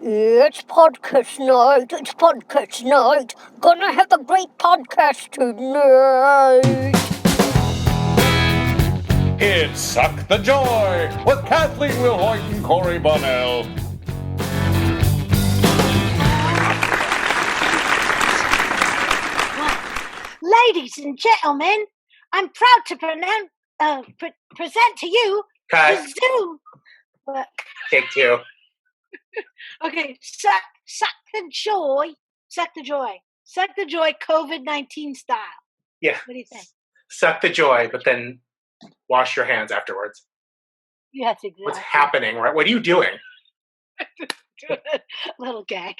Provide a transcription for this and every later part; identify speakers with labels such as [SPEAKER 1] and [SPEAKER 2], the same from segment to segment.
[SPEAKER 1] It's podcast night. It's podcast night. Gonna have a great podcast tonight.
[SPEAKER 2] It's Suck the Joy with Kathleen and Kaore Bonnell.
[SPEAKER 3] Ladies and gentlemen, I'm proud to present to you
[SPEAKER 4] Cut.
[SPEAKER 3] the Zoom. What?
[SPEAKER 4] Take two.
[SPEAKER 3] Okay, suck the joy, COVID-19 style.
[SPEAKER 4] Yeah.
[SPEAKER 3] What do you think?
[SPEAKER 4] Suck the joy, but then wash your hands afterwards.
[SPEAKER 3] Yes, exactly.
[SPEAKER 4] What's happening? Right? What are you doing?
[SPEAKER 3] Little gag.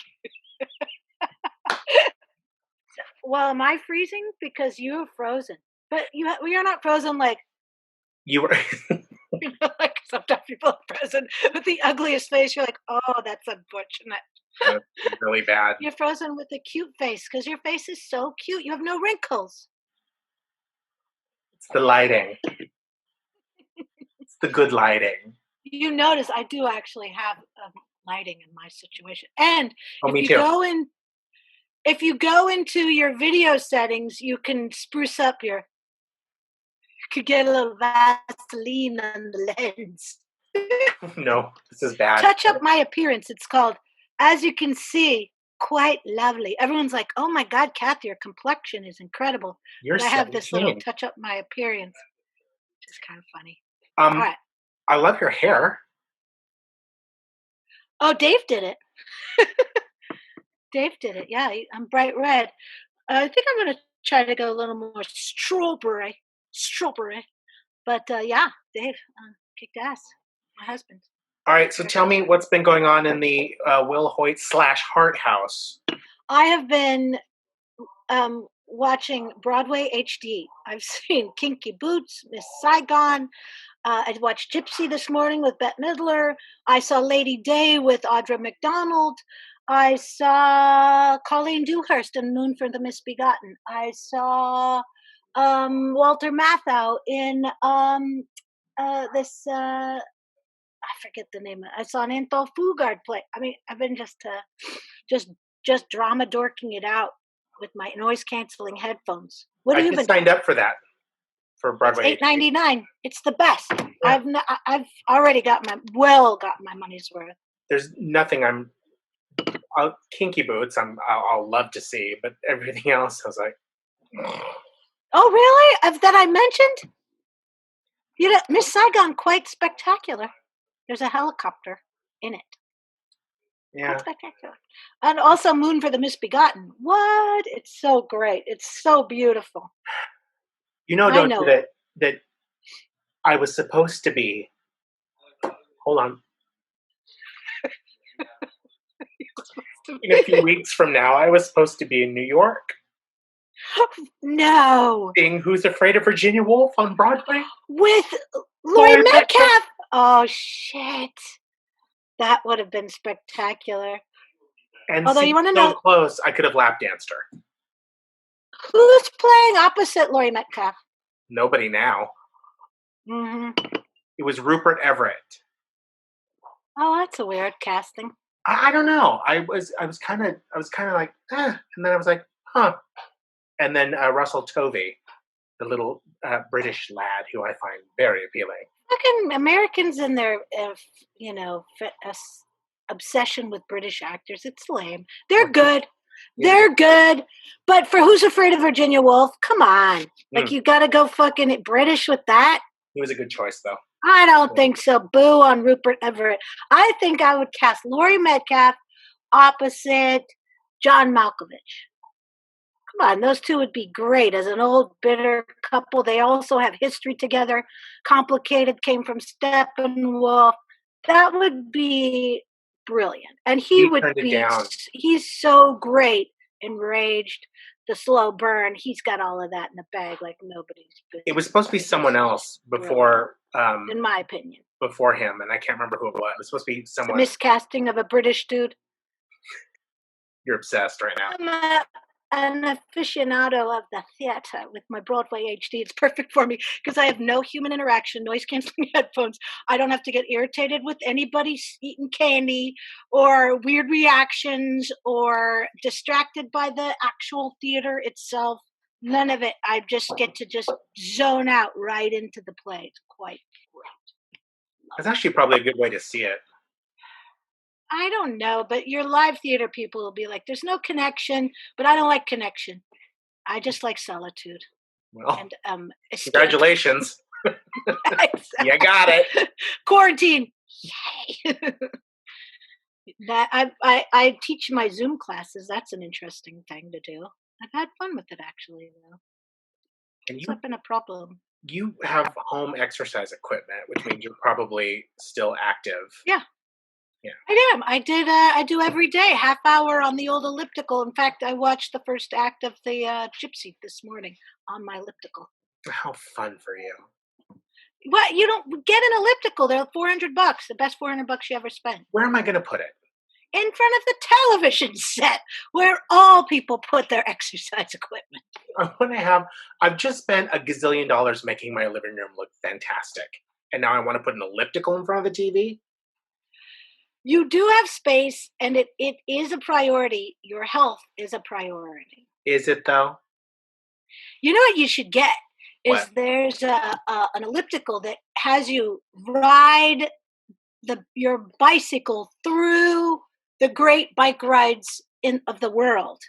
[SPEAKER 3] Well, am I freezing? Because you're frozen. But you're not frozen like,
[SPEAKER 4] You were.
[SPEAKER 3] like sometimes people are frozen with the ugliest face. You're like, oh, that's unfortunate.
[SPEAKER 4] That's really bad.
[SPEAKER 3] You're frozen with a cute face because your face is so cute. You have no wrinkles.
[SPEAKER 4] It's the lighting. It's the good lighting.
[SPEAKER 3] You notice I do actually have lighting in my situation. And
[SPEAKER 4] Me too.
[SPEAKER 3] if you go into your video settings, you can spruce up you could get a little Vaseline on the lens.
[SPEAKER 4] No, this is bad.
[SPEAKER 3] Touch up my appearance. It's called, as you can see, quite lovely. Everyone's like, oh my God, Kathy, your complexion is incredible.
[SPEAKER 4] You're
[SPEAKER 3] But I have this little
[SPEAKER 4] 17.
[SPEAKER 3] touch up my appearance, which is kind of funny.
[SPEAKER 4] All
[SPEAKER 3] right.
[SPEAKER 4] I love your hair.
[SPEAKER 3] Oh, Dave did it. Dave did it. Yeah, I'm bright red. I think I'm going to try to go a little more strawberry. But yeah, Dave kicked ass. My husband.
[SPEAKER 4] All right, so tell me what's been going on in the Will Hoyt / Hart house.
[SPEAKER 3] I have been watching Broadway HD. I've seen Kinky Boots, Miss Saigon. I watched Gypsy this morning with Bette Midler. I saw Lady Day with Audra McDonald. I saw Colleen Dewhurst in Moon for the Misbegotten. I saw Walter Matthau in this. I forget the name. I saw an Anthol Fugard play. I mean, I've been just drama dorking it out with my noise canceling headphones. What have you been?
[SPEAKER 4] Signed up for that for Broadway.
[SPEAKER 3] It's $8.99. It's the best. Yeah. I've already got my money's worth.
[SPEAKER 4] There's nothing Kinky Boots. I'll love to see, but everything else I was like.
[SPEAKER 3] Oh really? That I mentioned? You know, Miss Saigon, quite spectacular. There's a helicopter in it.
[SPEAKER 4] Yeah.
[SPEAKER 3] Quite spectacular. And also Moon for the Misbegotten. What? It's so great. It's so beautiful.
[SPEAKER 4] You know, that I was supposed to be. Hold on. In a few weeks from now, I was supposed to be in New York.
[SPEAKER 3] No.
[SPEAKER 4] Seeing Who's Afraid of Virginia Woolf on Broadway?
[SPEAKER 3] With Laurie Metcalf. Oh, shit. That would have been spectacular.
[SPEAKER 4] And
[SPEAKER 3] although you want to know,
[SPEAKER 4] close, I could have lap danced her.
[SPEAKER 3] Who's playing opposite Laurie Metcalf?
[SPEAKER 4] Nobody now.
[SPEAKER 3] Mm-hmm.
[SPEAKER 4] It was Rupert Everett.
[SPEAKER 3] Oh, that's a weird casting.
[SPEAKER 4] I don't know. I was kind of like, and then I was like, huh. And then Russell Tovey, the little British lad who I find very appealing.
[SPEAKER 3] Fucking Americans and their, obsession with British actors. It's lame. They're good. Yeah. They're good. But for Who's Afraid of Virginia Woolf, come on. Like, you got to go fucking British with that?
[SPEAKER 4] He was a good choice, though.
[SPEAKER 3] I don't think so. Boo on Rupert Everett. I think I would cast Laurie Metcalf opposite John Malkovich. Come on, those two would be great as an old bitter couple. They also have history together. Complicated, came from Steppenwolf. That would be brilliant. And he would be. He's so great. Enraged, The Slow Burn. He's got all of that in the bag like nobody's business.
[SPEAKER 4] It was supposed to be someone else before.
[SPEAKER 3] In my opinion.
[SPEAKER 4] Before him, and I can't remember who it was. It was supposed to be someone.
[SPEAKER 3] The miscasting of a British dude.
[SPEAKER 4] You're obsessed right now.
[SPEAKER 3] an aficionado of the theater with my Broadway HD. It's perfect for me because I have no human interaction, noise canceling headphones. I don't have to get irritated with anybody eating candy or weird reactions or distracted by the actual theater itself. None of it. I just get to just zone out right into the play. It's quite great.
[SPEAKER 4] That's actually probably a good way to see it.
[SPEAKER 3] I don't know, but your live theater people will be like, there's no connection, but I don't like connection. I just like solitude
[SPEAKER 4] Well,
[SPEAKER 3] and escape.
[SPEAKER 4] congratulations. You got it.
[SPEAKER 3] Quarantine. Yay. That I teach my Zoom classes. That's an interesting thing to do. I've had fun with it actually though.
[SPEAKER 4] And
[SPEAKER 3] It's not been a problem.
[SPEAKER 4] you have home exercise equipment, which means you're probably still active.
[SPEAKER 3] Yeah.
[SPEAKER 4] Yeah.
[SPEAKER 3] I am. I do every day, half hour on the old elliptical. In fact, I watched the first act of the Gypsy this morning on my elliptical.
[SPEAKER 4] How fun for you.
[SPEAKER 3] What? You don't get an elliptical. They're $400. The best $400 you ever spent.
[SPEAKER 4] Where am I going to put it?
[SPEAKER 3] In front of the television set where all people put their exercise equipment.
[SPEAKER 4] I've just spent a gazillion dollars making my living room look fantastic. And now I want to put an elliptical in front of the TV?
[SPEAKER 3] You do have space, and it is a priority. Your health is a priority.
[SPEAKER 4] Is it, though?
[SPEAKER 3] You know what you should get? Is
[SPEAKER 4] What?
[SPEAKER 3] there's an elliptical that has you ride your bicycle through the great bike rides of the world.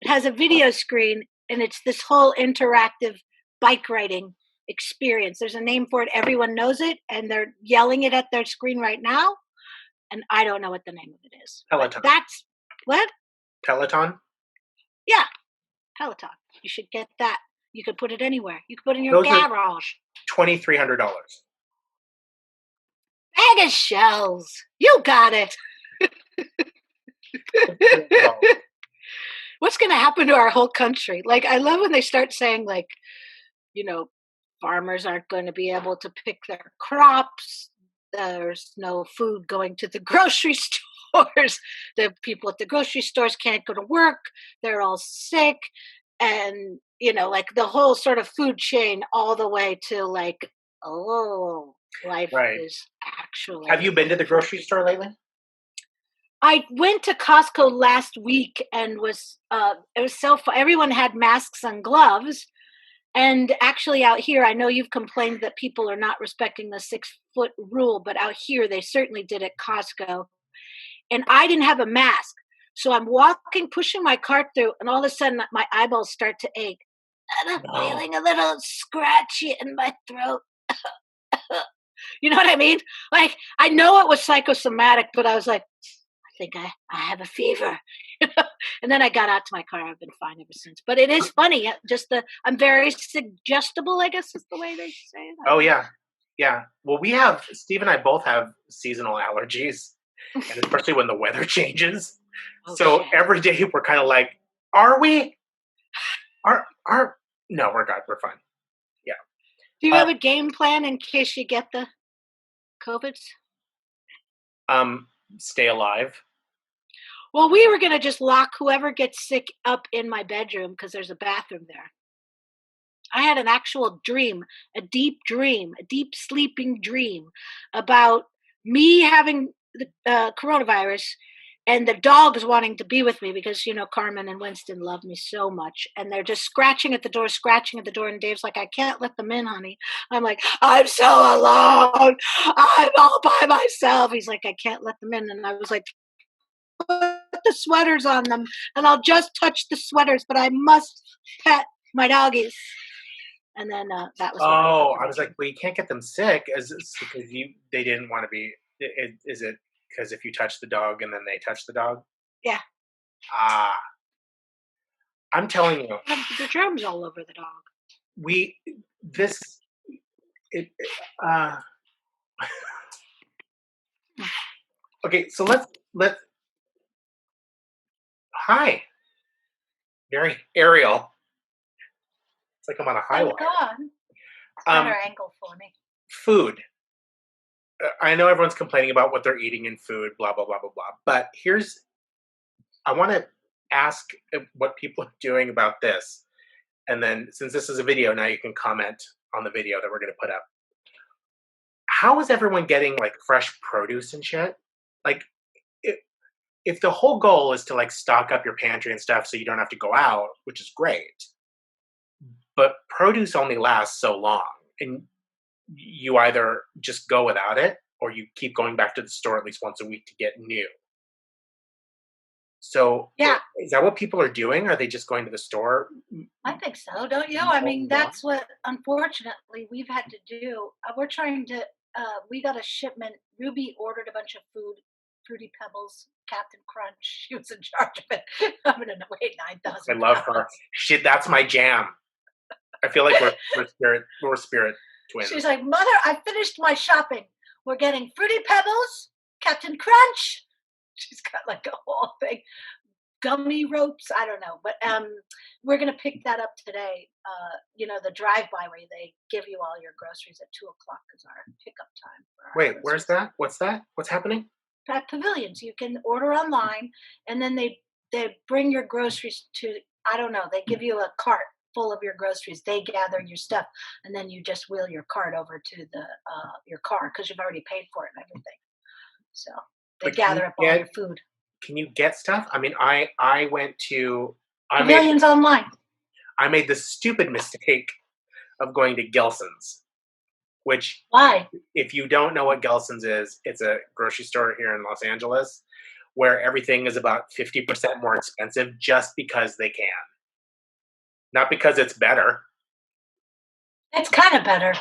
[SPEAKER 3] It has a video screen, and it's this whole interactive bike riding experience. There's a name for it. Everyone knows it, and they're yelling it at their screen right now. And I don't know what the name of it is.
[SPEAKER 4] Peloton.
[SPEAKER 3] That's what?
[SPEAKER 4] Peloton?
[SPEAKER 3] Yeah, Peloton. You should get that. You could put it anywhere. You could put it in your garage.
[SPEAKER 4] $2,300.
[SPEAKER 3] Bag of shells. You got it. What's going to happen to our whole country? Like, I love when they start saying, like, farmers aren't going to be able to pick their crops. There's no food going to the grocery stores. The people at the grocery stores can't go to work. They're all sick. And, like the whole sort of food chain all the way to like, life is actually.
[SPEAKER 4] Have you been to the grocery store lately?
[SPEAKER 3] I went to Costco last week and it was so fun. Everyone had masks and gloves. And actually out here, I know you've complained that people are not respecting the 6-foot rule, but out here they certainly did at Costco. And I didn't have a mask. So I'm walking, pushing my cart through, and all of a sudden my eyeballs start to ache. And I'm feeling a little scratchy in my throat. You know what I mean? Like, I know it was psychosomatic, but I was like, I think I have a fever. And then I got out to my car. I've been fine ever since. But it is funny. I'm very suggestible, I guess is the way they say it.
[SPEAKER 4] Oh, yeah. Yeah. Well, Steve and I both have seasonal allergies, and especially when the weather changes. So every day we're kind of like, are we? No, we're good. We're fine. Yeah.
[SPEAKER 3] Do you have a game plan in case you get the COVIDs?
[SPEAKER 4] Stay alive.
[SPEAKER 3] Well, we were going to just lock whoever gets sick up in my bedroom because there's a bathroom there. I had an actual dream, a deep sleeping dream about me having the coronavirus and the dogs wanting to be with me because, Carmen and Winston love me so much. And they're just scratching at the door. And Dave's like, I can't let them in, honey. I'm like, I'm so alone. I'm all by myself. He's like, I can't let them in. And I was like, put the sweaters on them and I'll just touch the sweaters, but I must pet my doggies. And then that was.
[SPEAKER 4] I was like, well, you can't get them sick because they didn't want to be. Is it because if you touch the dog and then they touch the dog?
[SPEAKER 3] Yeah.
[SPEAKER 4] I'm telling you.
[SPEAKER 3] The germs all over the dog.
[SPEAKER 4] Okay, so let's. Hi. Very aerial. It's like I'm on a highway.
[SPEAKER 3] Better angle for me.
[SPEAKER 4] Food. I know everyone's complaining about what they're eating in food, blah, blah, blah, blah, blah. But I want to ask what people are doing about this. And then since this is a video, now you can comment on the video that we're going to put up. How is everyone getting like fresh produce and shit? Like, if the whole goal is to like stock up your pantry and stuff so you don't have to go out, which is great, but produce only lasts so long, and you either just go without it or you keep going back to the store at least once a week to get new. So
[SPEAKER 3] Yeah.
[SPEAKER 4] is that what people are doing? Are they just going to the store?
[SPEAKER 3] I think so, don't you? I mean, that's what, unfortunately, we've had to do. We're trying to, we got a shipment. Ruby ordered a bunch of food, Fruity Pebbles, Captain Crunch. She was in charge of it. I'm going to wait 9,000
[SPEAKER 4] I love her. Shit, that's my jam. I feel like we're spirit twins.
[SPEAKER 3] She's like, Mother, I finished my shopping. We're getting Fruity Pebbles, Captain Crunch. She's got like a whole thing. Gummy ropes. I don't know. But we're going to pick that up today. The drive-by where they give you all your groceries at 2:00 is our pickup time.
[SPEAKER 4] Wait, where's that? What's that? What's happening?
[SPEAKER 3] At Pavilions. You can order online, and then they bring your groceries to, I don't know, they give you a cart full of your groceries. They gather your stuff, and then you just wheel your cart over to the your car because you've already paid for it and everything. So they gather up all your food.
[SPEAKER 4] Can you get stuff? I mean, I went to
[SPEAKER 3] Pavilions online.
[SPEAKER 4] I made the stupid mistake of going to Gelson's, which,
[SPEAKER 3] why?
[SPEAKER 4] If you don't know what Gelson's is, it's a grocery store here in Los Angeles where everything is about 50% more expensive just because they can. Not because it's better.
[SPEAKER 3] It's kind of better.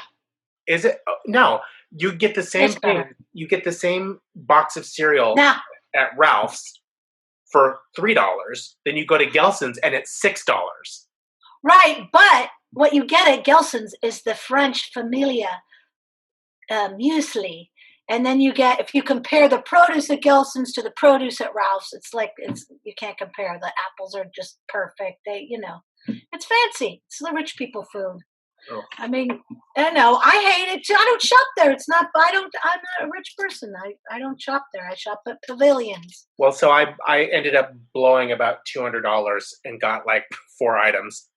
[SPEAKER 4] Is it? No, you get the same thing. Better. You get the same box of cereal at Ralph's for $3. Then you go to Gelson's and it's $6.
[SPEAKER 3] Right, but what you get at Gelson's is the French Familia muesli. And then you get, if you compare the produce at Gelson's to the produce at Ralph's, you can't compare. The apples are just perfect. It's fancy. It's the rich people food.
[SPEAKER 4] Oh.
[SPEAKER 3] I mean, I know. I hate it too. I don't shop there. I'm not a rich person. I don't shop there. I shop at Pavilions.
[SPEAKER 4] Well, so I ended up blowing about $200 and got like 4 items.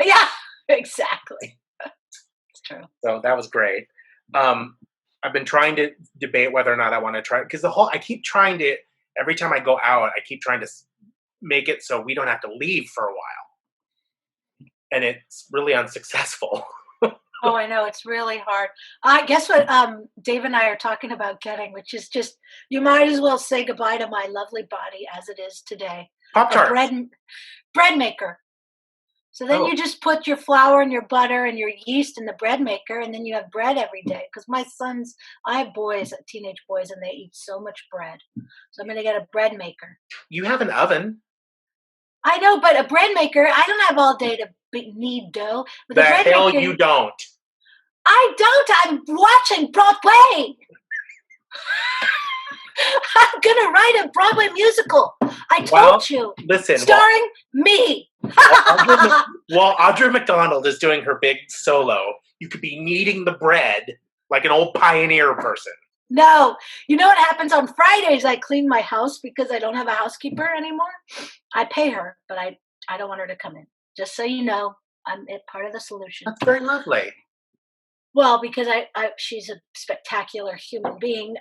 [SPEAKER 3] Yeah, exactly. It's true.
[SPEAKER 4] So that was great. I've been trying to debate whether or not I want to try, because I keep trying to, every time I go out, I keep trying to make it so we don't have to leave for a while. And it's really unsuccessful.
[SPEAKER 3] Oh, I know. It's really hard. Guess what Dave and I are talking about getting, which is just, you might as well say goodbye to my lovely body as it is today.
[SPEAKER 4] Pop-Tarts.
[SPEAKER 3] Bread maker. So then you just put your flour and your butter and your yeast in the bread maker, and then you have bread every day. Because I have teenage boys, and they eat so much bread. So I'm going to get a bread maker.
[SPEAKER 4] You have an oven.
[SPEAKER 3] I know, but a bread maker, I don't have all day to knead dough. With
[SPEAKER 4] the hell maker, you don't.
[SPEAKER 3] I don't. I'm watching Broadway. I'm going to write a Broadway musical. I told you.
[SPEAKER 4] Listen.
[SPEAKER 3] Starring me.
[SPEAKER 4] Audra McDonald is doing her big solo. You could be kneading the bread like an old pioneer person.
[SPEAKER 3] No. You know what happens on Fridays? I clean my house because I don't have a housekeeper anymore. I pay her, but I don't want her to come in. Just so you know, I'm part of the solution.
[SPEAKER 4] That's very lovely.
[SPEAKER 3] Well, because she's a spectacular human being.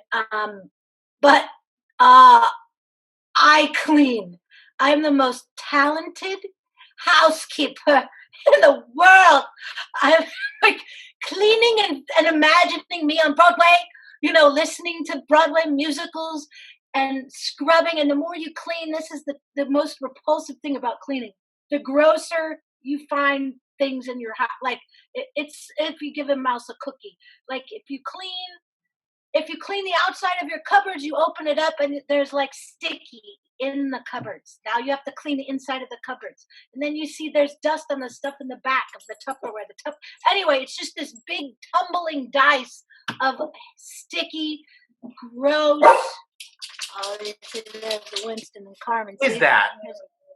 [SPEAKER 3] But I clean. I'm the most talented housekeeper in the world. I'm like cleaning and imagining me on Broadway, listening to Broadway musicals and scrubbing. And the more you clean, this is the most repulsive thing about cleaning. The grosser you find things in your house, like it's if you give a mouse a cookie. Like if you clean the outside of your cupboards, you open it up and there's like sticky in the cupboards. Now you have to clean the inside of the cupboards. And then you see there's dust on the stuff in the back of the Tupperware. Anyway, it's just this big tumbling dice of sticky, gross. Oh, this is the Winston and Carmen.
[SPEAKER 4] What is that?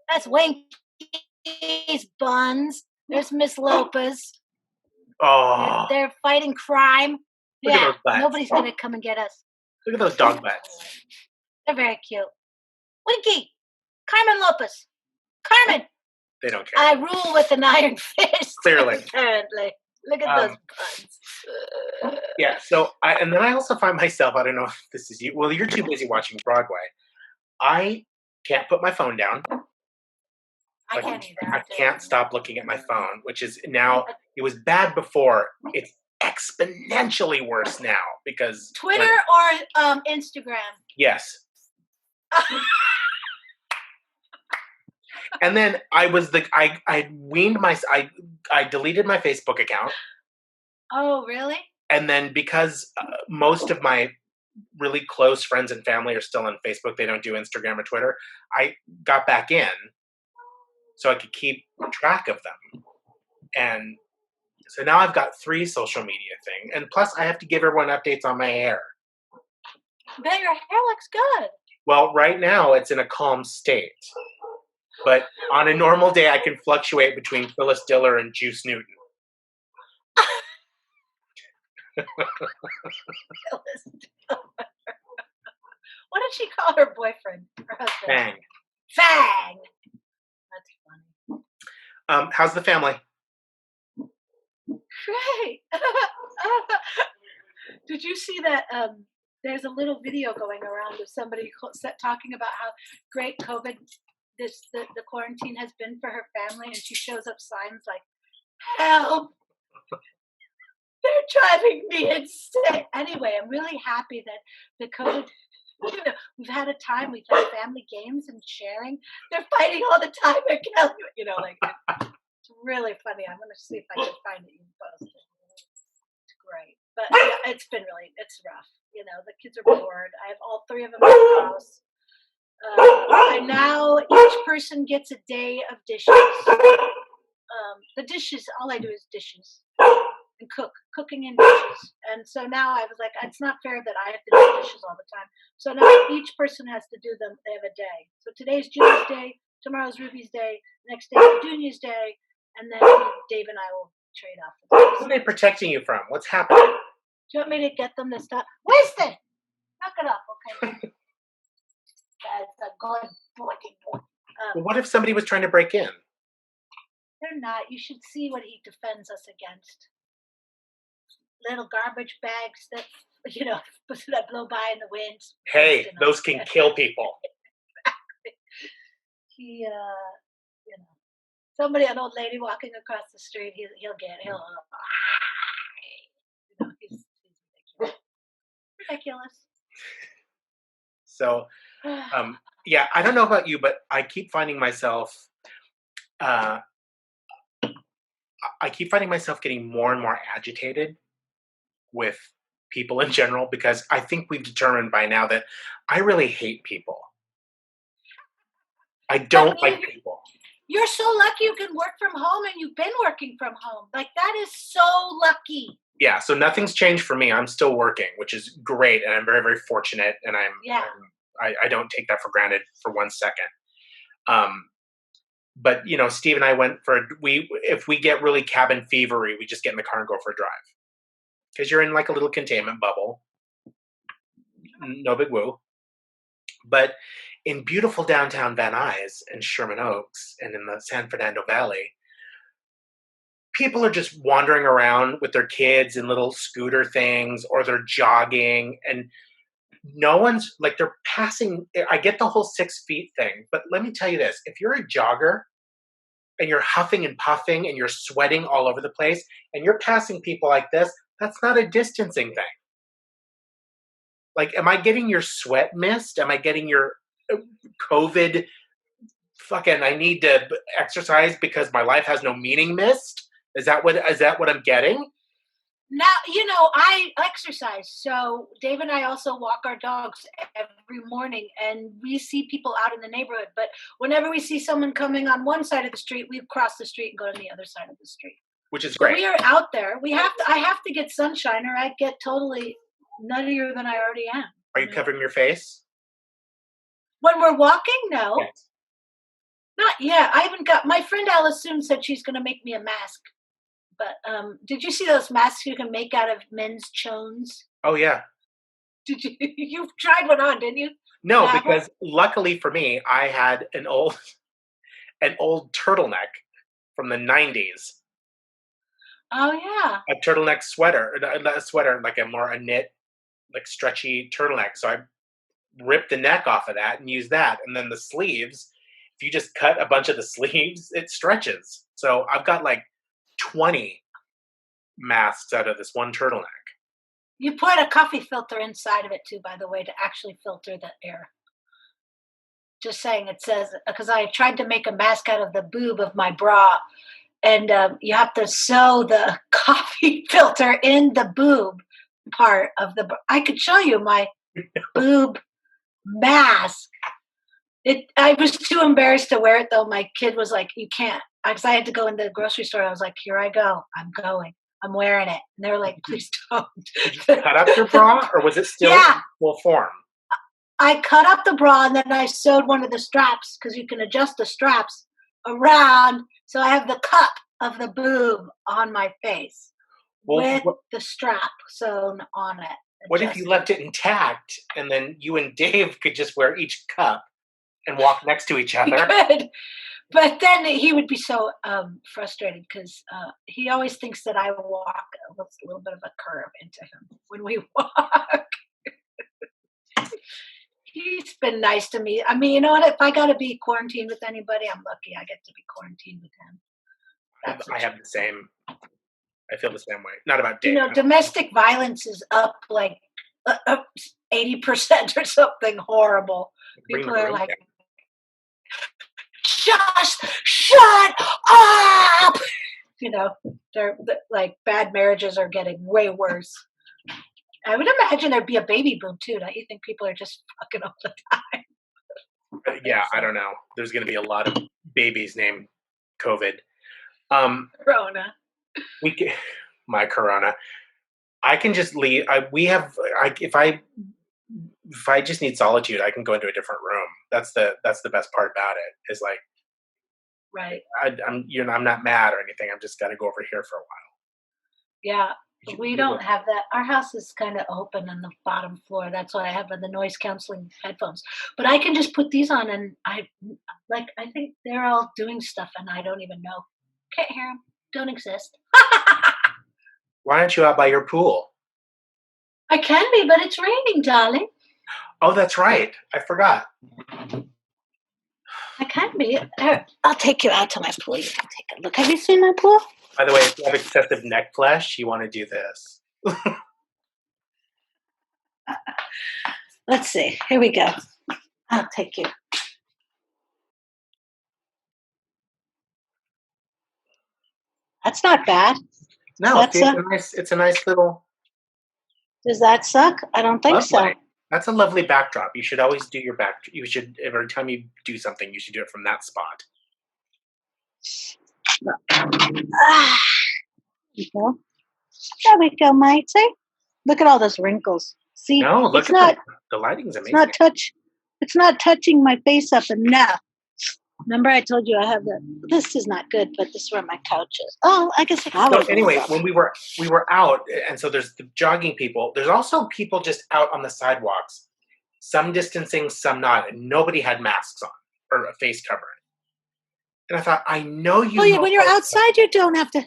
[SPEAKER 3] That's Winky's buns. There's Miss Lopez.
[SPEAKER 4] Oh.
[SPEAKER 3] They're fighting crime.
[SPEAKER 4] Look at those butts.
[SPEAKER 3] Nobody's going to come and get us.
[SPEAKER 4] Look at those dog butts.
[SPEAKER 3] They're very cute. Winky! Carmen Lopez. Carmen,
[SPEAKER 4] They don't care.
[SPEAKER 3] I rule with an iron fist.
[SPEAKER 4] Clearly.
[SPEAKER 3] Apparently. Look at those puns.
[SPEAKER 4] Yeah, so and then I also find myself, I don't know if this is you. Well, you're too busy watching Broadway. I can't put my phone down.
[SPEAKER 3] I can't either.
[SPEAKER 4] I can't stop looking at my phone, which is now, it was bad before. It's exponentially worse now because
[SPEAKER 3] Twitter or Instagram?
[SPEAKER 4] Yes. And then I deleted my Facebook account.
[SPEAKER 3] Oh, really?
[SPEAKER 4] And then because most of my really close friends and family are still on Facebook, they don't do Instagram or Twitter, I got back in so I could keep track of them. And so now I've got 3 social media things. And plus I have to give everyone updates on my hair.
[SPEAKER 3] Bet your hair looks good.
[SPEAKER 4] Well, right now it's in a calm state. But on a normal day, I can fluctuate between Phyllis Diller and Juice Newton.
[SPEAKER 3] Phyllis Diller. What did she call her boyfriend? Her husband?
[SPEAKER 4] Bang.
[SPEAKER 3] Fang. That's funny.
[SPEAKER 4] How's the family?
[SPEAKER 3] Great. Did you see that? There's a little video going around of somebody talking about how great COVID the quarantine has been for her family, and she shows up signs like "Help! They're driving me insane." Anyway, I'm really happy that the COVID. We've had a time. We've had family games and sharing. They're fighting all the time. They're killing. It's really funny. I'm going to see if I can find it and post it. It's great, but yeah, it's rough. The kids are bored. I have all 3 of them in the house. And now each person gets a day of dishes. The dishes, all I do is dishes and cooking and dishes. And so now I was like, it's not fair that I have to do dishes all the time. So now each person has to do them. They have a day. So today's Julie's day, tomorrow's Ruby's day, next day is Junior's day, and then Dave and I will trade off.
[SPEAKER 4] What are they protecting you from? What's happening?
[SPEAKER 3] Do you want me to get them to stop? Winston! Knock it up, okay? That's a good boy.
[SPEAKER 4] Well, what if somebody was trying to break in?
[SPEAKER 3] They're not. You should see what he defends us against. Little garbage bags that blow by in the wind.
[SPEAKER 4] Hey, those can kill people.
[SPEAKER 3] He, somebody, an old lady walking across the street, he's ridiculous.
[SPEAKER 4] So, yeah, I don't know about you, but I keep finding myself, getting more and more agitated with people in general, because I think we've determined by now that I really hate people. I don't like people.
[SPEAKER 3] You're so lucky you can work from home, and you've been working from home. Like, that is so lucky.
[SPEAKER 4] Yeah, so nothing's changed for me. I'm still working, which is great, and I'm very, very fortunate, and I don't take that for granted for 1 second. But Steve and I went if we get really cabin fevery, we just get in the car and go for a drive, because you're in like a little containment bubble. No big woo. But in beautiful downtown Van Nuys and Sherman Oaks and in the San Fernando Valley, people are just wandering around with their kids in little scooter things, or they're jogging, and no one's like, they're passing. I get the whole 6 feet thing, but let me tell you this. If you're a jogger and you're huffing and puffing and you're sweating all over the place and you're passing people like this, that's not a distancing thing. Like, am I getting your sweat mist? Am I getting your COVID fucking I need to exercise because my life has no meaning mist? Is that what I'm getting?
[SPEAKER 3] Now, I exercise. So Dave and I also walk our dogs every morning, and we see people out in the neighborhood. But whenever we see someone coming on one side of the street, we cross the street and go to the other side of the street.
[SPEAKER 4] Which is great.
[SPEAKER 3] So we are out there. I have to get sunshine, or I'd get totally nuttier than I already am.
[SPEAKER 4] Are you covering your face?
[SPEAKER 3] When we're walking? No.
[SPEAKER 4] Yes.
[SPEAKER 3] Not yet. I haven't got, my friend Alice soon said she's going to make me a mask. But did you see those masks you can make out of men's chones?
[SPEAKER 4] Oh, yeah.
[SPEAKER 3] Did you? You tried one on, didn't you?
[SPEAKER 4] No, because luckily for me, I had an old an old turtleneck from the 90s.
[SPEAKER 3] Oh yeah.
[SPEAKER 4] A turtleneck sweater, not a sweater, like a knit, like stretchy turtleneck. So I ripped the neck off of that and used that. And then the sleeves, if you just cut a bunch of the sleeves, it stretches. So I've got like 20 masks out of this one turtleneck.
[SPEAKER 3] You put a coffee filter inside of it too, by the way, to actually filter the air. Just saying, it says, because I tried to make a mask out of the boob of my bra, and you have to sew the coffee filter in the boob part of the. I could show you my boob mask. I was too embarrassed to wear it though. My kid was like, "You can't," because I had to go in the grocery store. I was like, "Here I go. I'm going. I'm wearing it." And they were like, "Please don't."
[SPEAKER 4] Did you cut up your bra, or was it still in full form?
[SPEAKER 3] I cut up the bra and then I sewed one of the straps, because you can adjust the straps around. So I have the cup of the boob on my face with the strap sewn on it.
[SPEAKER 4] What if you left it intact and then you and Dave could just wear each cup and walk next to each other?
[SPEAKER 3] Good. But then he would be so frustrated, because he always thinks that I walk with a little bit of a curve into him when we walk. He's been nice to me. I mean, you know what? If I got to be quarantined with anybody, I'm lucky I get to be quarantined with him.
[SPEAKER 4] I have the same. I feel the same way. Not about Dave.
[SPEAKER 3] You know, domestic violence is up like 80% or something horrible. People are like, just shut up! You know, they're like, bad marriages are getting way worse. I would imagine there'd be a baby boom too. Don't you think people are just fucking all the time?
[SPEAKER 4] Yeah, I don't know. There's going to be a lot of babies named COVID.
[SPEAKER 3] Corona.
[SPEAKER 4] My Corona. I can just leave. If I just need solitude, I can go into a different room. That's the best part about it. Is like,
[SPEAKER 3] right.
[SPEAKER 4] I'm not mad or anything. I'm just got to go over here for a while.
[SPEAKER 3] Yeah. We don't have that. Our house is kind of open on the bottom floor. That's why I have the noise canceling headphones. But I can just put these on, and I think they're all doing stuff, and I don't even know. Can't hear them. Don't exist.
[SPEAKER 4] Why aren't you out by your pool?
[SPEAKER 3] I can be, but it's raining, darling.
[SPEAKER 4] Oh, that's right. I forgot.
[SPEAKER 3] I can be. I'll take you out to my pool. You can take a look. Have you seen my pool?
[SPEAKER 4] By the way, if you have excessive neck flesh, you want to do this.
[SPEAKER 3] Let's see. Here we go. I'll take you. That's not bad.
[SPEAKER 4] No, it's a nice little.
[SPEAKER 3] Does that suck? I don't think so.
[SPEAKER 4] That's a lovely backdrop. You should always do your back. You should, every time you do something, you should do it from that spot.
[SPEAKER 3] There we go, mate. See? Look at all those wrinkles. See?
[SPEAKER 4] No, look at the lighting's amazing.
[SPEAKER 3] It's not touching my face up enough. Remember, I told you I have this is not good, but this is where my couch is. Oh, I guess
[SPEAKER 4] so anyway, when we were out, and so there's the jogging people. There's also people just out on the sidewalks, some distancing, some not, and nobody had masks on or a face covering. And I thought, I know you.
[SPEAKER 3] Oh yeah, when you're outside, you don't have to.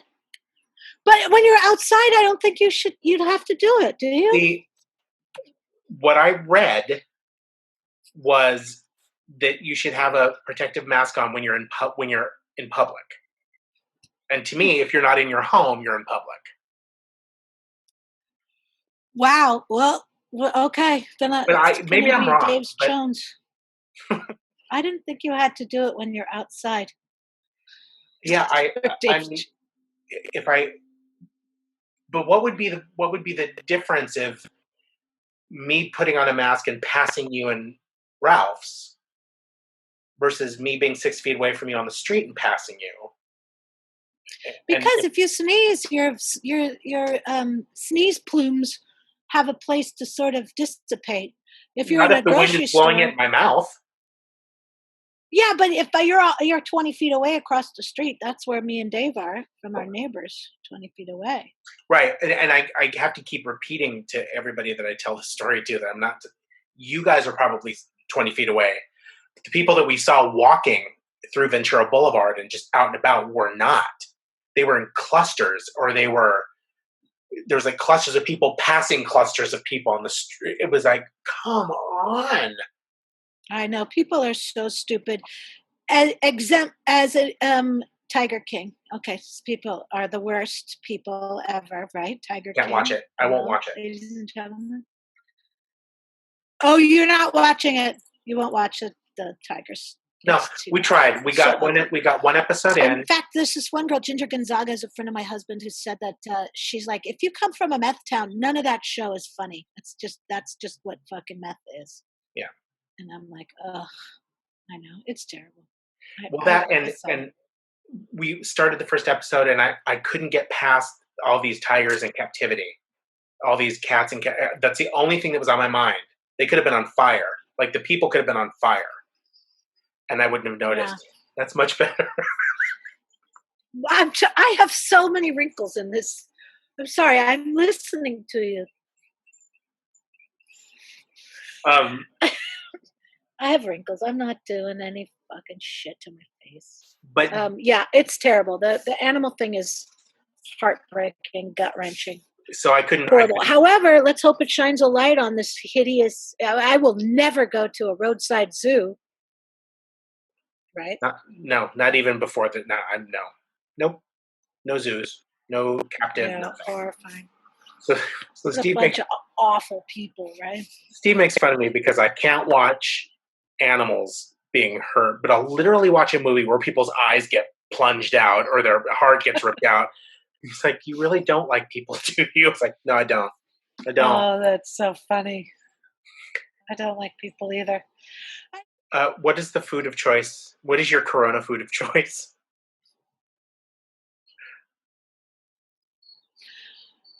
[SPEAKER 3] But when you're outside, I don't think you'd have to do it, do you?
[SPEAKER 4] What I read was that you should have a protective mask on when you're in public. And to me, if you're not in your home, you're in public.
[SPEAKER 3] Wow. Well, okay. Then
[SPEAKER 4] maybe I'm wrong.
[SPEAKER 3] Dave's Jones. I didn't think you had to do it when you're outside.
[SPEAKER 4] Yeah, but what would be the difference if me putting on a mask and passing you in Ralph's versus me being 6 feet away from you on the street and passing you?
[SPEAKER 3] Because if you sneeze, your sneeze plumes have a place to sort of dissipate. If you're in a grocery store, the wind is
[SPEAKER 4] blowing it in my mouth.
[SPEAKER 3] Yeah, but if you're 20 feet away across the street, that's where me and Dave are from our neighbors, 20 feet away.
[SPEAKER 4] Right, and I have to keep repeating to everybody that I tell the story to that I'm not. You guys are probably 20 feet away. The people that we saw walking through Ventura Boulevard and just out and about were not. They were in clusters, or there was like clusters of people passing clusters of people on the street. It was like, come on.
[SPEAKER 3] I know people are so stupid. As a Tiger King. Okay, people are the worst people ever, right? Tiger King.
[SPEAKER 4] Can't watch it. I won't watch it.
[SPEAKER 3] Ladies and gentlemen. Oh, you're not watching it. You won't watch it. The Tigers.
[SPEAKER 4] No, we tried. We got one episode in.
[SPEAKER 3] In fact, there's this one girl, Ginger Gonzaga, is a friend of my husband, who said that she's like, if you come from a meth town, none of that show is funny. That's just what fucking meth is.
[SPEAKER 4] Yeah.
[SPEAKER 3] And I'm like, ugh, I know, it's terrible.
[SPEAKER 4] And we started the first episode, and I couldn't get past all these tigers in captivity, all these cats and that's the only thing that was on my mind. They could have been on fire. Like the people could have been on fire, and I wouldn't have noticed. Yeah. That's much better.
[SPEAKER 3] I have so many wrinkles in this. I'm sorry. I'm listening to you.
[SPEAKER 4] I
[SPEAKER 3] have wrinkles. I'm not doing any fucking shit to my face.
[SPEAKER 4] But
[SPEAKER 3] yeah, it's terrible. The animal thing is heartbreaking, gut wrenching.
[SPEAKER 4] So I couldn't.
[SPEAKER 3] Horrible. However, let's hope it shines a light on this hideous. I will never go to a roadside zoo. Right?
[SPEAKER 4] Not even before that. Nope. No zoos. No captive.
[SPEAKER 3] Yeah, horrifying.
[SPEAKER 4] So Steve
[SPEAKER 3] makes a bunch of awful people, right?
[SPEAKER 4] Steve makes fun of me because I can't watch animals being hurt, but I'll literally watch a movie where people's eyes get plunged out or their heart gets ripped out. He's like, you really don't like people, do you? It's like, no, I don't.
[SPEAKER 3] Oh, that's so funny. I don't like people either.
[SPEAKER 4] What is the food of choice? What is your Corona food of choice?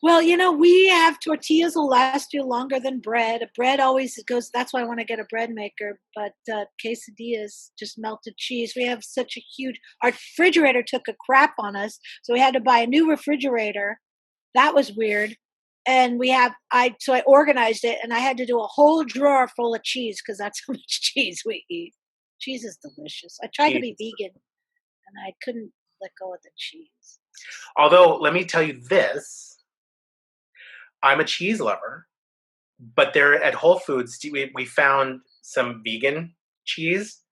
[SPEAKER 3] Well, we have tortillas will last you longer than bread. Bread always goes. That's why I want to get a bread maker. But quesadillas, just melted cheese. We have such a huge. Our refrigerator took a crap on us, so we had to buy a new refrigerator. That was weird. And so I organized it, and I had to do a whole drawer full of cheese because that's how much cheese we eat. Cheese is delicious. I tried to be vegan, and I couldn't let go of the cheese.
[SPEAKER 4] Although, let me tell you this. I'm a cheese lover, but there at Whole Foods, we found some vegan cheese.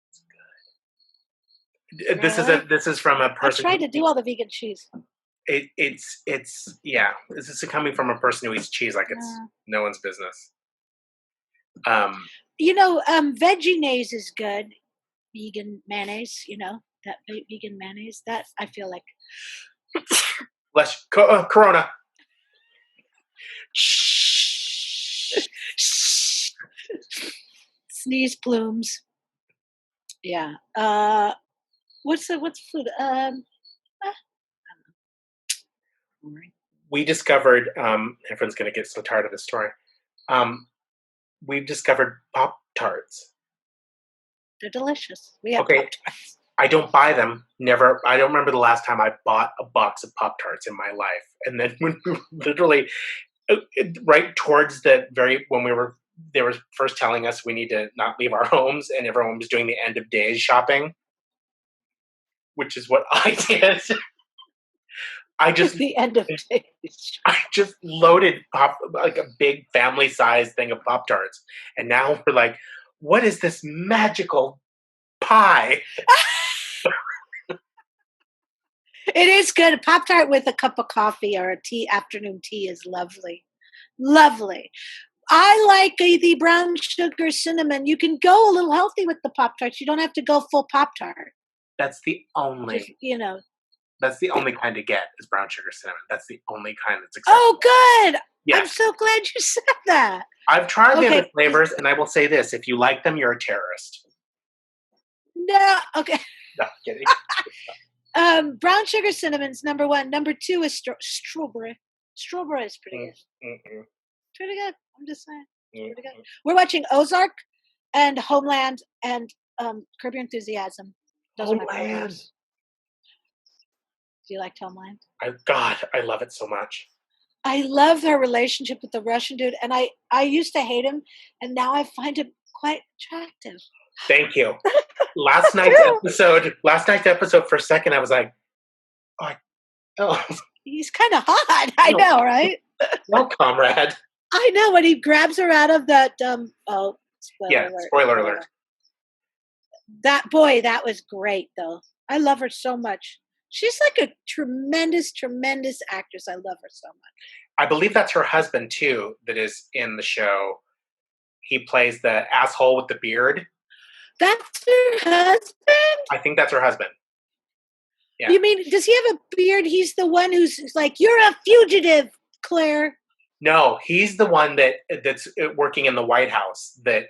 [SPEAKER 4] It's good.
[SPEAKER 3] Really?
[SPEAKER 4] This is from a person.
[SPEAKER 3] I tried to do all the vegan cheese.
[SPEAKER 4] It's This is coming from a person who eats cheese like it's no one's business.
[SPEAKER 3] Veggie-naze is good. Vegan mayonnaise, that vegan mayonnaise. That I feel like.
[SPEAKER 4] Less Corona.
[SPEAKER 3] Sneeze plumes. Yeah. What's food?
[SPEAKER 4] We discovered. Everyone's going to get so tired of this story. We've discovered Pop-Tarts.
[SPEAKER 3] They're delicious. We have Pop-Tarts.
[SPEAKER 4] I don't buy them. Never. I don't remember the last time I bought a box of Pop-Tarts in my life. And then when we were literally right towards when they were first telling us we need to not leave our homes, and everyone was doing the end of days shopping, which is what I did.
[SPEAKER 3] The end of days.
[SPEAKER 4] I just loaded like a big family-sized thing of Pop-Tarts, and now we're like, what is this magical pie?
[SPEAKER 3] It is good. A Pop-Tart with a cup of coffee or afternoon tea is lovely. Lovely. I like the brown sugar cinnamon. You can go a little healthy with the Pop-Tarts. You don't have to go full Pop-Tart.
[SPEAKER 4] That's the only. That's the only kind to get is brown sugar cinnamon. That's the only kind that's acceptable.
[SPEAKER 3] Oh, good.
[SPEAKER 4] Yes.
[SPEAKER 3] I'm so glad you said that.
[SPEAKER 4] I've tried the other flavors, and I will say this. If you like them, you're a terrorist.
[SPEAKER 3] No. Okay.
[SPEAKER 4] No, kidding.
[SPEAKER 3] Brown sugar cinnamon's number one. Number two is strawberry. Strawberry is pretty good.
[SPEAKER 4] Mm-mm.
[SPEAKER 3] Pretty good. I'm just saying. Pretty good. We're watching Ozark and Homeland and Curb Your Enthusiasm. Those are my favorites. Do you like Homeland?
[SPEAKER 4] I love it so much.
[SPEAKER 3] I love her relationship with the Russian dude, and I used to hate him, and now I find him quite attractive.
[SPEAKER 4] Thank you. last night's episode, for a second, I was like, oh,
[SPEAKER 3] He's kind of hot. I know, right?
[SPEAKER 4] no, comrade.
[SPEAKER 3] I know when he grabs her out of that.
[SPEAKER 4] Spoiler alert.
[SPEAKER 3] That was great, though. I love her so much. She's like a tremendous, tremendous actress. I love her so much.
[SPEAKER 4] I believe that's her husband too. That is in the show. He plays the asshole with the beard.
[SPEAKER 3] That's her husband?
[SPEAKER 4] I think that's her husband. Yeah.
[SPEAKER 3] You mean, does he have a beard? He's the one who's like, you're a fugitive, Claire.
[SPEAKER 4] No, he's the one that's working in the White House that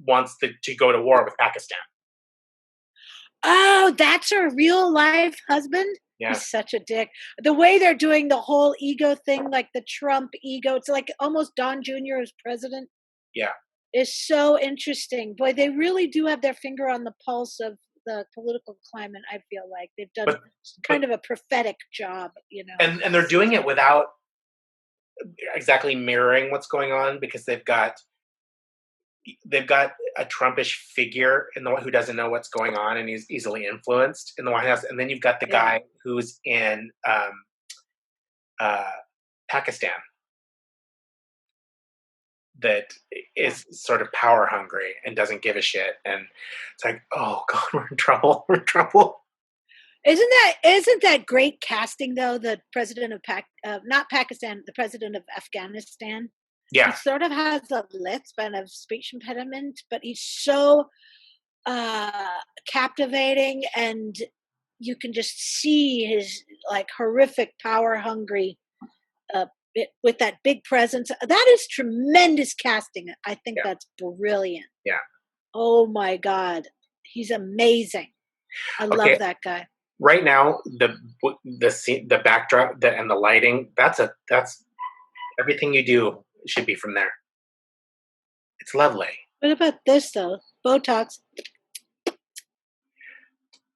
[SPEAKER 4] wants to go to war with Pakistan.
[SPEAKER 3] Oh, that's her real life husband?
[SPEAKER 4] Yeah.
[SPEAKER 3] He's such a dick. The way they're doing the whole ego thing, like the Trump ego, it's like almost Don Jr. as president.
[SPEAKER 4] Yeah.
[SPEAKER 3] Is so interesting. Boy, they really do have their finger on the pulse of the political climate. I feel like they've done kind of a prophetic job, you know.
[SPEAKER 4] And they're doing it without exactly mirroring what's going on, because they've got a Trumpish figure who doesn't know what's going on, and he's easily influenced in the White House. And then you've got the guy who's in Pakistan that is sort of power hungry and doesn't give a shit. And it's like, oh God, we're in trouble. We're in trouble.
[SPEAKER 3] Isn't that great casting though? The president of not Pakistan, the president of Afghanistan.
[SPEAKER 4] Yeah.
[SPEAKER 3] He sort of has a lisp and a speech impediment, but he's so captivating, and you can just see his like horrific power hungry with that big presence. That is tremendous casting. I think that's brilliant.
[SPEAKER 4] Yeah.
[SPEAKER 3] Oh my God. He's amazing. I love that guy.
[SPEAKER 4] Right now, the scene, the backdrop, and the lighting, that's everything you do should be from there. It's lovely.
[SPEAKER 3] What about this though? Botox.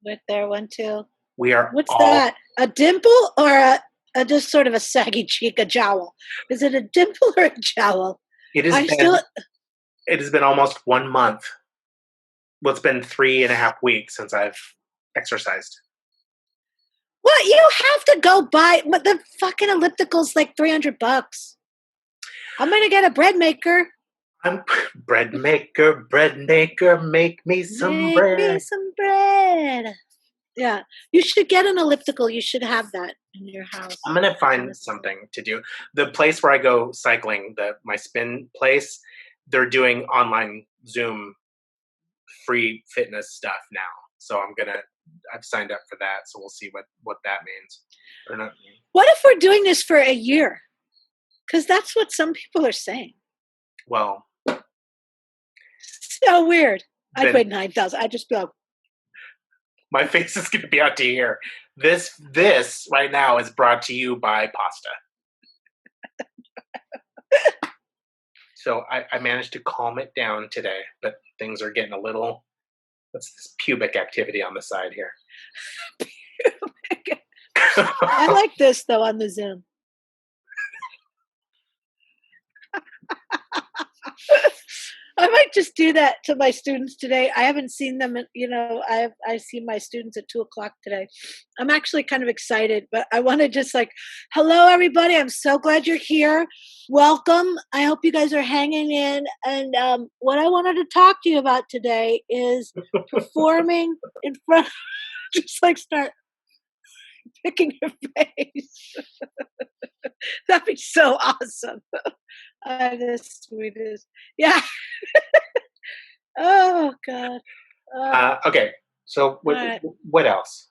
[SPEAKER 3] With there, 1, 2.
[SPEAKER 4] We are.
[SPEAKER 3] What's that? A dimple or a just sort of a saggy cheek, a jowl? Is it a dimple or a jowl?
[SPEAKER 4] It has been almost 1 month. Well, it's been 3.5 weeks since I've exercised.
[SPEAKER 3] Well, you have to go buy the fucking elliptical's like $300. I'm gonna get a bread maker.
[SPEAKER 4] I'm bread maker, make me some bread.
[SPEAKER 3] Make me some bread. Yeah, you should get an elliptical. You should have that in your house.
[SPEAKER 4] I'm gonna find something to do. The place where I go cycling, my spin place, they're doing online Zoom free fitness stuff now. So I've signed up for that. So we'll see what that means. Or not.
[SPEAKER 3] What if we're doing this for a year? Because that's what some people are saying.
[SPEAKER 4] Well,
[SPEAKER 3] so weird. I paid $9,000. I just go.
[SPEAKER 4] My face is going to be out to here. This right now is brought to you by pasta. So I managed to calm it down today, but things are getting a little. What's this pubic activity on the side here?
[SPEAKER 3] I like this though on the Zoom. I might just do that to my students today. I haven't seen them. I see my students at 2:00 today. I'm actually kind of excited, but I want to just hello everybody. I'm so glad you're here. Welcome. I hope you guys are hanging in. And what I wanted to talk to you about today is performing in front. Just start picking your face. That'd be so awesome. The sweetest. Yeah. Oh, God.
[SPEAKER 4] Okay. So what else?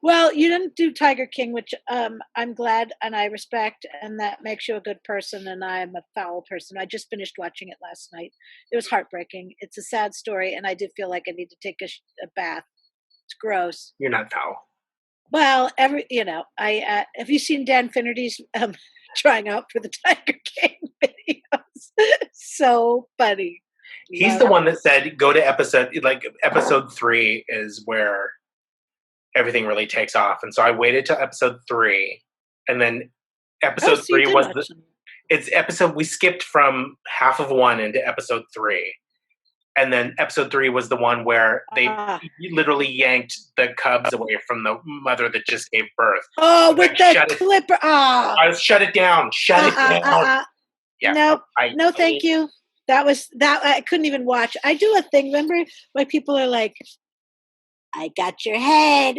[SPEAKER 3] Well, you didn't do Tiger King, which I'm glad and I respect, and that makes you a good person, and I'm a foul person. I just finished watching it last night. It was heartbreaking. It's a sad story, and I do feel like I need to take a bath. It's gross.
[SPEAKER 4] You're not foul.
[SPEAKER 3] Well, have you seen Dan Finnerty's trying out for the Tiger King videos? So funny.
[SPEAKER 4] He's the one that said go to episode 3 is where everything really takes off. And so I waited till episode 3, and then episode 3 was we skipped from half of 1 into episode 3. And then episode 3 was the one where they literally yanked the cubs away from the mother that just gave birth.
[SPEAKER 3] Oh, with the clipper.
[SPEAKER 4] I shut it down. Shut it down. Yeah,
[SPEAKER 3] no, thank you. That I couldn't even watch. I do a thing. Remember when people are like, "I got your head,"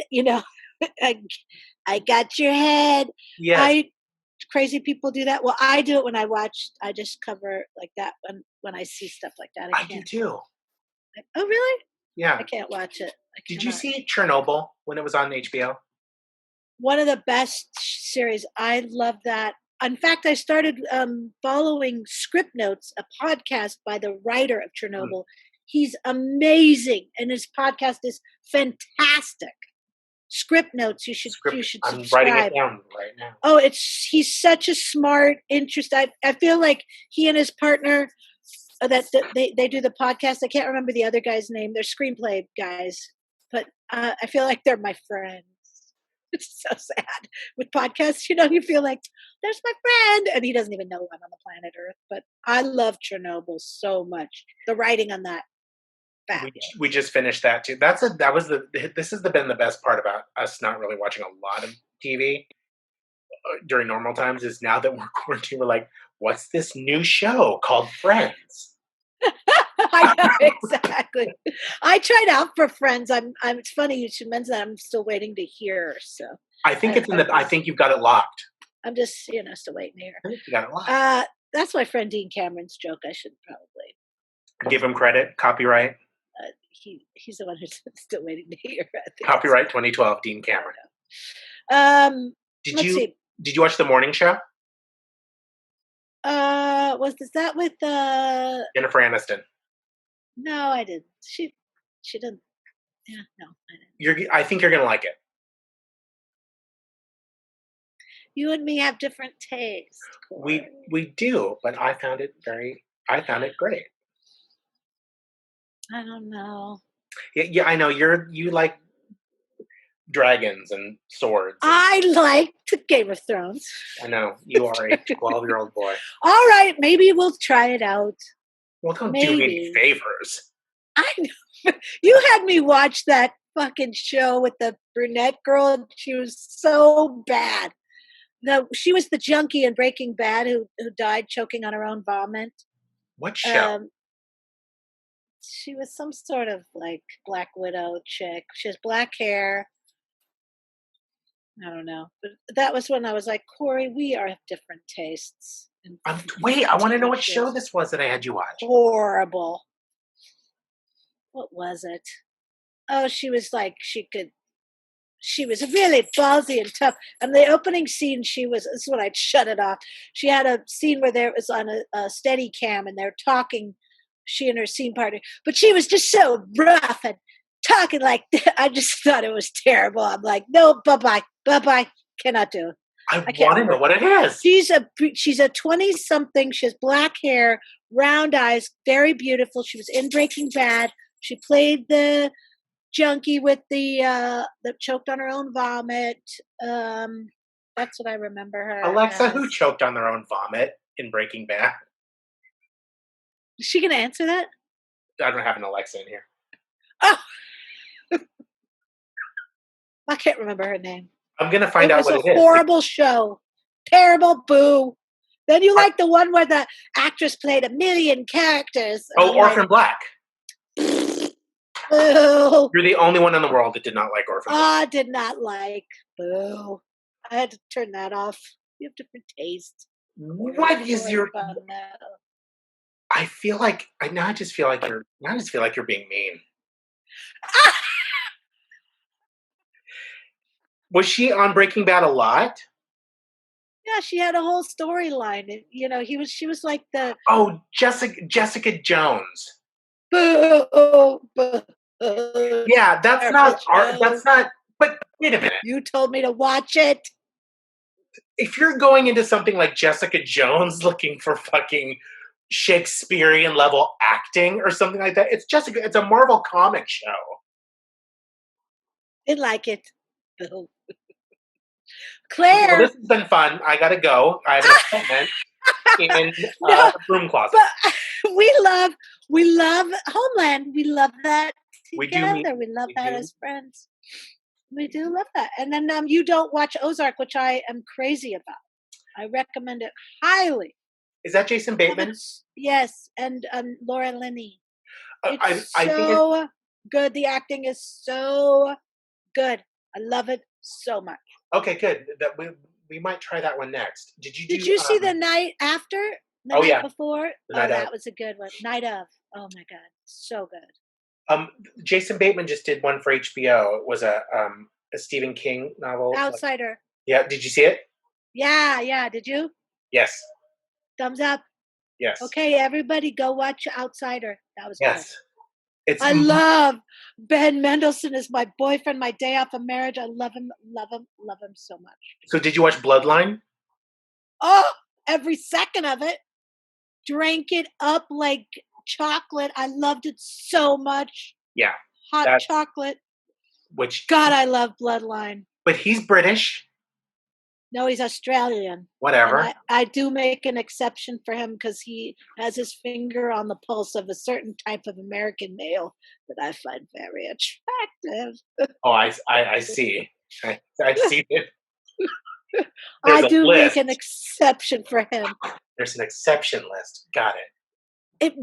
[SPEAKER 3] I got your head.
[SPEAKER 4] Yeah.
[SPEAKER 3] Crazy people do that. Well, I do it when I watch. I just cover like that when I see stuff like that.
[SPEAKER 4] I do too.
[SPEAKER 3] Oh, really?
[SPEAKER 4] Yeah.
[SPEAKER 3] I can't watch it.
[SPEAKER 4] Did you see Chernobyl when it was on HBO?
[SPEAKER 3] One of the best series. I love that. In fact, I started following Script Notes, a podcast by the writer of Chernobyl. He's amazing, and his podcast is fantastic. Script Notes. You should subscribe.
[SPEAKER 4] I'm writing it down right now.
[SPEAKER 3] Oh, he's such a smart, interesting. I feel like he and his partner that they do the podcast. I can't remember the other guy's name. They're screenplay guys, but I feel like they're my friends. It's so sad with podcasts. You feel like there's my friend, and he doesn't even know I'm on the planet Earth. But I love Chernobyl so much. The writing on that.
[SPEAKER 4] We just finished that too. This has been the best part about us not really watching a lot of TV during normal times is now that we're quarantined, we're like, what's this new show called Friends?
[SPEAKER 3] I know, exactly. I tried out for Friends. It's funny you should mention that. I'm still waiting to hear. So
[SPEAKER 4] I think I think you've got it locked.
[SPEAKER 3] I'm just still waiting to hear.
[SPEAKER 4] I think you got it locked.
[SPEAKER 3] That's my friend Dean Cameron's joke. I should probably
[SPEAKER 4] give him credit. Copyright.
[SPEAKER 3] He's the one who's still waiting to hear.
[SPEAKER 4] Copyright 2012, Dean Cameron. Did you watch the morning show?
[SPEAKER 3] Was that with
[SPEAKER 4] Jennifer Aniston?
[SPEAKER 3] No, I didn't. She didn't. Yeah, no, I didn't.
[SPEAKER 4] I think you're gonna like it.
[SPEAKER 3] You and me have different tastes.
[SPEAKER 4] We do, but I found it great.
[SPEAKER 3] I don't know.
[SPEAKER 4] Yeah, I know you like dragons and swords.
[SPEAKER 3] I like Game of Thrones.
[SPEAKER 4] I know you are a 12-year-old boy.
[SPEAKER 3] All right, maybe we'll try it out.
[SPEAKER 4] Well, don't do me any favors.
[SPEAKER 3] I know. You had me watch that fucking show with the brunette girl, and she was so bad. She was the junkie in Breaking Bad who died choking on her own vomit.
[SPEAKER 4] What show?
[SPEAKER 3] She was some sort of like Black Widow chick. She has black hair. I don't know. But that was when I was like, Corey, we have different tastes.
[SPEAKER 4] Wait, I want to know what show this was that I had you watch.
[SPEAKER 3] Horrible. What was it? Oh, she was like, she was really ballsy and tough. And the opening scene, this is when I'd shut it off. She had a scene where there was on a steady cam and they're talking, she and her scene partner, but she was just so rough and talking like that. I just thought it was terrible. I'm like, no, bye-bye, cannot do it.
[SPEAKER 4] I want to know what it is.
[SPEAKER 3] She's a 20-something. She has black hair, round eyes, very beautiful. She was in Breaking Bad. She played the junkie with that choked on her own vomit. That's what I remember her.
[SPEAKER 4] Alexa, who choked on their own vomit in Breaking Bad?
[SPEAKER 3] Is she going to answer that?
[SPEAKER 4] I don't have an Alexa in here.
[SPEAKER 3] Oh. I can't remember her name.
[SPEAKER 4] I'm going to find out what it is.
[SPEAKER 3] It was a horrible show. Terrible, boo. Then you like the one where the actress played 1 million characters.
[SPEAKER 4] Oh, Orphan Black.
[SPEAKER 3] Boo.
[SPEAKER 4] You're the only one in the world that did not like Orphan Black.
[SPEAKER 3] I did not like. Boo. I had to turn that off. You have different taste.
[SPEAKER 4] What is your... I feel like I just feel like you're being mean. Was she on Breaking Bad a lot?
[SPEAKER 3] Yeah, she had a whole storyline. She was like the
[SPEAKER 4] Jessica Jones.
[SPEAKER 3] Boo.
[SPEAKER 4] Yeah, that's not. But wait a minute.
[SPEAKER 3] You told me to watch it.
[SPEAKER 4] If you're going into something like Jessica Jones looking for fucking Shakespearean level acting or something like that, it's a Marvel comic show.
[SPEAKER 3] Didn't like it. Claire.
[SPEAKER 4] Well, this has been fun. I gotta go. I have an appointment in the broom closet.
[SPEAKER 3] But We love Homeland. We love that
[SPEAKER 4] We do meet-
[SPEAKER 3] together. We love
[SPEAKER 4] we
[SPEAKER 3] that
[SPEAKER 4] do.
[SPEAKER 3] as friends. We do love that. And then you don't watch Ozark, which I am crazy about. I recommend it highly.
[SPEAKER 4] Is that Jason Bateman?
[SPEAKER 3] Yes, and Laura Linney. It's
[SPEAKER 4] I think
[SPEAKER 3] so good. The acting is so good. I love it so much.
[SPEAKER 4] okay, good. That we might try that one next. Did you
[SPEAKER 3] see the night after? The
[SPEAKER 4] Oh,
[SPEAKER 3] night
[SPEAKER 4] yeah.
[SPEAKER 3] before?
[SPEAKER 4] The Night
[SPEAKER 3] that
[SPEAKER 4] Of.
[SPEAKER 3] was a good one. Night of. Oh my god, so good.
[SPEAKER 4] Jason Bateman just did one for HBO. It was a Stephen King novel.
[SPEAKER 3] Outsider.
[SPEAKER 4] Yeah, did you see it?
[SPEAKER 3] Yeah. Did you?
[SPEAKER 4] Yes.
[SPEAKER 3] Thumbs up.
[SPEAKER 4] Yes.
[SPEAKER 3] Okay, everybody, go watch Outsider. That was
[SPEAKER 4] Yes.
[SPEAKER 3] good.
[SPEAKER 4] It's
[SPEAKER 3] I love Ben Mendelsohn is my boyfriend, my day off of marriage. I love him so much.
[SPEAKER 4] So did you watch Bloodline?
[SPEAKER 3] Oh, every second of it. Drank it up like chocolate. I loved it so much.
[SPEAKER 4] Yeah.
[SPEAKER 3] Hot chocolate.
[SPEAKER 4] Which
[SPEAKER 3] God, I love Bloodline.
[SPEAKER 4] But he's British.
[SPEAKER 3] No, he's Australian.
[SPEAKER 4] Whatever.
[SPEAKER 3] And I do make an exception for him because he has his finger on the pulse of a certain type of American male that I find very attractive.
[SPEAKER 4] Oh, I see. I see it.
[SPEAKER 3] I do make an exception for him.
[SPEAKER 4] There's an exception list. Got it.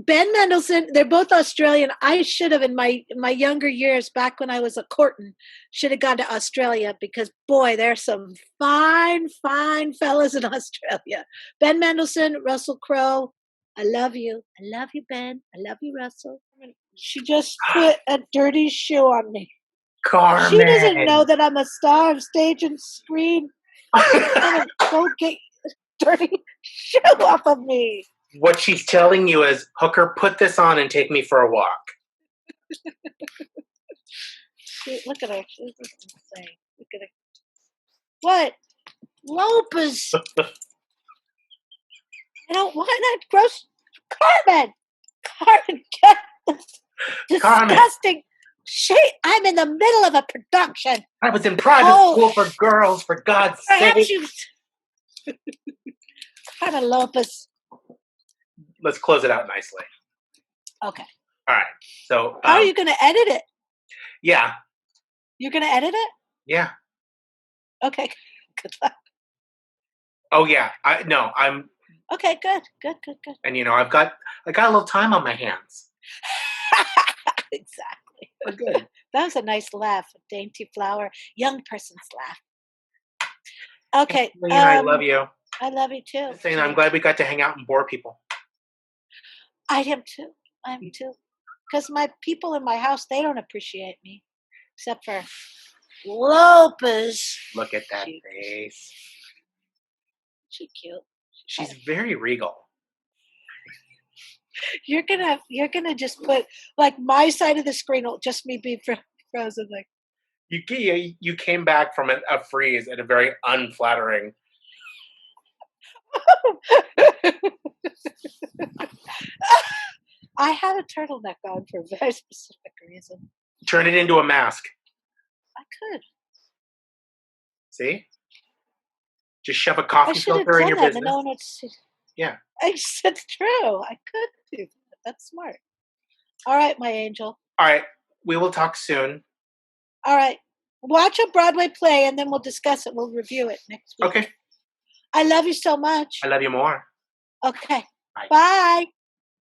[SPEAKER 3] Ben Mendelsohn, they're both Australian. I should have, in my younger years, back when I was a courtin', should have gone to Australia because, boy, there's some fine fellas in Australia. Ben Mendelsohn, Russell Crowe, I love you. I love you, Ben. I love you, Russell. She just put a dirty shoe on me.
[SPEAKER 4] Carmen.
[SPEAKER 3] She doesn't know that I'm a star of stage and screen. Go get dirty shoe off of me.
[SPEAKER 4] What she's telling you is, Hooker, put this on and take me for a walk.
[SPEAKER 3] Look at her. She's insane. Look at her. What? Lopez. I don't want that gross. Carmen, get this disgusting shit. I'm in the middle of a production.
[SPEAKER 4] I was in private school for girls, for God's sake.
[SPEAKER 3] Carmen Lopez.
[SPEAKER 4] Let's close it out nicely.
[SPEAKER 3] Okay.
[SPEAKER 4] All right. So
[SPEAKER 3] how are you going to edit it?
[SPEAKER 4] Yeah.
[SPEAKER 3] You're going to edit it?
[SPEAKER 4] Yeah.
[SPEAKER 3] Okay. Good luck.
[SPEAKER 4] Oh yeah. I'm
[SPEAKER 3] okay. Good.
[SPEAKER 4] And I got a little time on my hands.
[SPEAKER 3] Exactly.
[SPEAKER 4] We're good.
[SPEAKER 3] That was a nice laugh, a dainty flower, young person's laugh. Okay.
[SPEAKER 4] I love you.
[SPEAKER 3] I love you too.
[SPEAKER 4] Saying I'm glad we got to hang out and bore people.
[SPEAKER 3] I am too. Because my people in my house, they don't appreciate me. Except for Lopez.
[SPEAKER 4] Look at that face.
[SPEAKER 3] She's cute.
[SPEAKER 4] She's very regal.
[SPEAKER 3] You're gonna just put like my side of the screen will just me be frozen like.
[SPEAKER 4] You came back from a freeze at a very unflattering.
[SPEAKER 3] I have a turtleneck on for a very specific reason.
[SPEAKER 4] Turn it into a mask.
[SPEAKER 3] I could.
[SPEAKER 4] See? Just shove a coffee filter in your business.
[SPEAKER 3] No one would see.
[SPEAKER 4] Yeah.
[SPEAKER 3] It's true. I could do that. That's smart. All right, my angel.
[SPEAKER 4] All right. We will talk soon.
[SPEAKER 3] All right. Watch a Broadway play and then we'll discuss it. We'll review it next week.
[SPEAKER 4] Okay.
[SPEAKER 3] I love you so much.
[SPEAKER 4] I love you more.
[SPEAKER 3] Okay.
[SPEAKER 4] Bye.
[SPEAKER 3] Bye.